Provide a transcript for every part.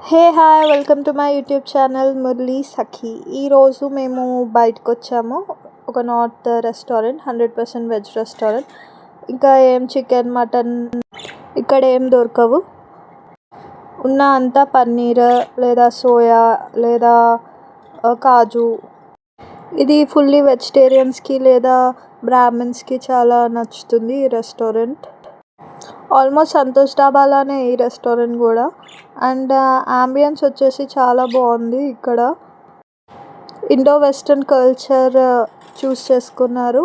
Hey hi welcome to my YouTube channel Murali Sakhi. ఈరోజు మేము బయటకు వచ్చాము. ఒక నార్త్ రెస్టారెంట్, 100% వెజ్ రెస్టారెంట్. ఇంకా ఏం చికెన్ మటన్ ఇక్కడ ఏం దొరకవు. ఉన్న అంతా పన్నీర్ లేదా సోయా లేదా కాజు. ఇది ఫుల్లీ వెజిటేరియన్స్కి లేదా బ్రాహ్మిన్స్కి చాలా నచ్చుతుంది ఈ రెస్టారెంట్. ఆల్మోస్ట్ సంతోష్ డాబాలానే ఈ రెస్టారెంట్ కూడా. అండ్ అంబియన్స్ వచ్చేసి చాలా బాగుంది. ఇక్కడ ఇండో వెస్ట్రన్ కల్చర్ చూస్ చేసుకున్నారు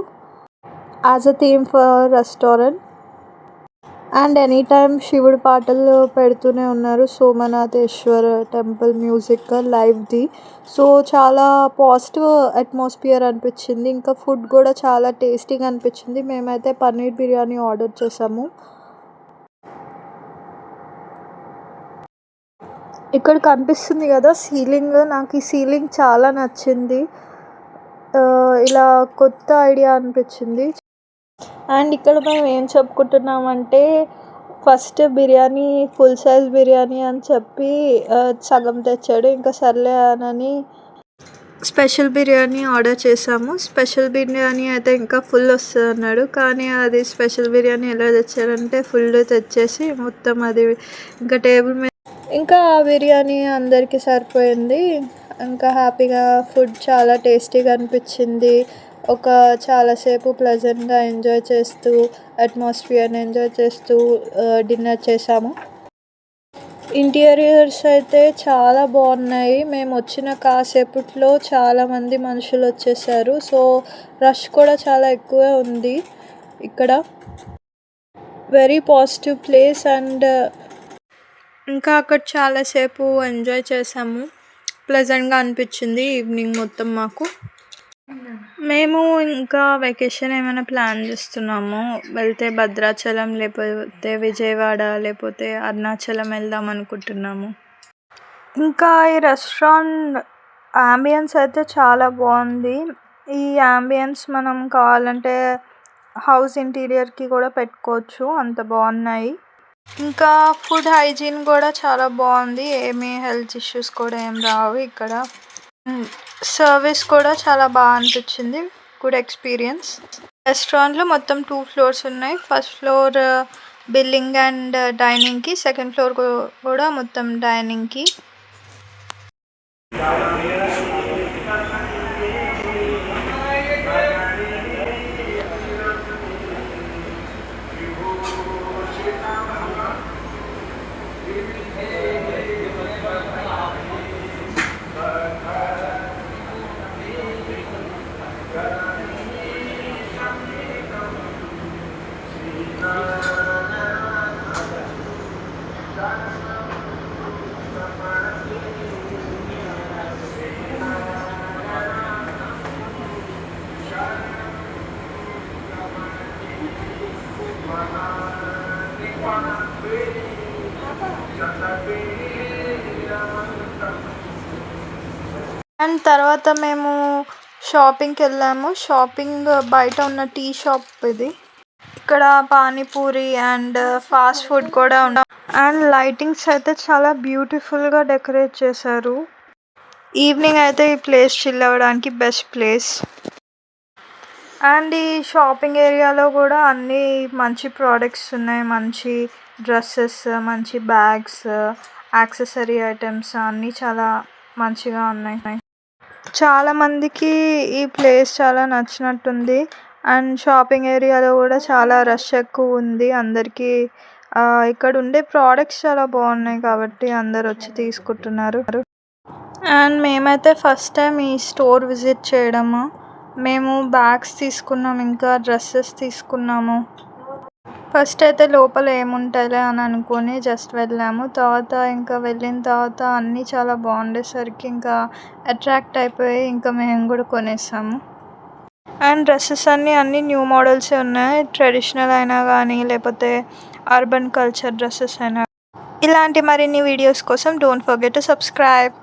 as a theme for restaurant. And any time శివుడి పాటలు పెడుతూనే ఉన్నారు. సోమనాథేశ్వర్ టెంపుల్ మ్యూజిక్ లైవ్ది. సో చాలా పాజిటివ్ అట్మాస్ఫియర్ అనిపించింది. ఇంకా ఫుడ్ కూడా చాలా టేస్టీగా అనిపించింది. మేమైతే పన్నీర్ బిర్యానీ ఆర్డర్ చేసాము. ఇక్కడ కనిపిస్తుంది కదా సీలింగ్, నాకు ఈ సీలింగ్ చాలా నచ్చింది. ఇలా కొత్త ఐడియా అనిపించింది. అండ్ ఇక్కడ మేము ఏం చెప్పుకుంటున్నామంటే, first biryani full size biryani అని చెప్పి సగం తెచ్చాడు. ఇంకా సర్లే అని స్పెషల్ బిర్యానీ ఆర్డర్ చేసాము. స్పెషల్ బిర్యానీ అయితే ఇంకా ఫుల్ వస్తుంది అన్నాడు. కానీ అది స్పెషల్ బిర్యానీ ఎలా తెచ్చాడంటే ఫుల్ తెచ్చేసి మొత్తం అది ఇంకా టేబుల్ మీద, ఇంకా ఆ బిర్యానీ అందరికీ సరిపోయింది. ఇంకా హ్యాపీగా ఫుడ్ చాలా టేస్టీగా అనిపించింది. చాలాసేపు ప్లెజెంట్గా ఎంజాయ్ చేస్తూ అట్మాస్ఫియర్ని ఎంజాయ్ చేస్తూ డిన్నర్ చేసాము. ఇంటీరియర్స్ అయితే చాలా బాగున్నాయి. మేము వచ్చిన కాసేపట్లో చాలామంది మనుషులు వచ్చేసారు. సో రష్ కూడా చాలా ఎక్కువే ఉంది ఇక్కడ. Very positive place. అండ్ ఇంకా అక్కడ చాలాసేపు ఎంజాయ్ చేసాము. ప్లెజెంట్గా అనిపించింది ఈవినింగ్ మొత్తం మాకు. మేము ఇంకా వెకేషన్ ఏమైనా ప్లాన్ చేస్తున్నాము. వెళ్తే భద్రాచలం లేకపోతే విజయవాడ లేకపోతే అరుణాచలం వెళ్దాం అనుకుంటున్నాము. ఇంకా ఈ రెస్టారెంట్ అంబియన్స్ అయితే చాలా బాగుంది. ఈ అంబియన్స్ మనం కావాలంటే హౌస్ ఇంటీరియర్కి కూడా పెట్టుకోవచ్చు, అంత బాగున్నాయి. ఇంకా ఫుడ్ హైజీన్ కూడా చాలా బాగుంది. ఏమీ హెల్త్ ఇష్యూస్ కూడా ఏం రావు ఇక్కడ. సర్వీస్ కూడా చాలా బాగా అనిపించింది. Good experience. రెస్టారెంట్లో మొత్తం 2 ఫ్లోర్స్ ఉన్నాయి. ఫస్ట్ ఫ్లోర్ బిల్లింగ్ అండ్ డైనింగ్కి, సెకండ్ ఫ్లోర్ కూడా మొత్తం డైనింగ్కి. అండ్ తర్వాత మేము షాపింగ్కి వెళ్ళాము. షాపింగ్ బయట ఉన్న టీ షాప్ ఇది. ఇక్కడ పానీపూరి అండ్ ఫాస్ట్ ఫుడ్ కూడా ఉన్నాయి. అండ్ లైటింగ్స్ అయితే చాలా బ్యూటిఫుల్గా డెకరేట్ చేశారు. ఈవినింగ్ అయితే ఈ ప్లేస్ చిల్ అవ్వడానికి బెస్ట్ ప్లేస్. అండ్ ఈ షాపింగ్ ఏరియాలో కూడా అన్నీ మంచి ప్రోడక్ట్స్ ఉన్నాయి. మంచి డ్రెస్సెస్, మంచి బ్యాగ్స్, యాక్సెసరీ ఐటమ్స్ అన్నీ చాలా మంచిగా ఉన్నాయి. చాలామందికి ఈ ప్లేస్ చాలా నచ్చినట్టుంది. అండ్ షాపింగ్ ఏరియాలో కూడా చాలా రష్ ఎక్కువ ఉంది. అందరికీ ఇక్కడ ఉండే ప్రోడక్ట్స్ చాలా బాగున్నాయి కాబట్టి అందరు వచ్చి తీసుకుంటున్నారు. అండ్ మేమైతే ఫస్ట్ టైం ఈ స్టోర్ విజిట్ చేయడము. మేము బ్యాగ్స్ తీసుకున్నాము, ఇంకా డ్రెస్సెస్ తీసుకున్నాము. ఫస్ట్ అయితే లోపల ఏముంటాయిలే అని అనుకొని జస్ట్ వెళ్ళాము. తర్వాత ఇంకా వెళ్ళిన తర్వాత అన్నీ చాలా బాగుండేసరికి ఇంకా అట్రాక్ట్ అయిపోయి ఇంకా మేము కూడా కొనేసాము. అండ్ డ్రెస్సెస్ అన్నీ న్యూ మోడల్సే ఉన్నాయి. ట్రెడిషనల్ అయినా కానీ లేకపోతే అర్బన్ కల్చర్ డ్రెస్సెస్ అయినా. ఇలాంటి మరిన్ని వీడియోస్ కోసం డోంట్ ఫర్గెట్ టు సబ్స్క్రైబ్.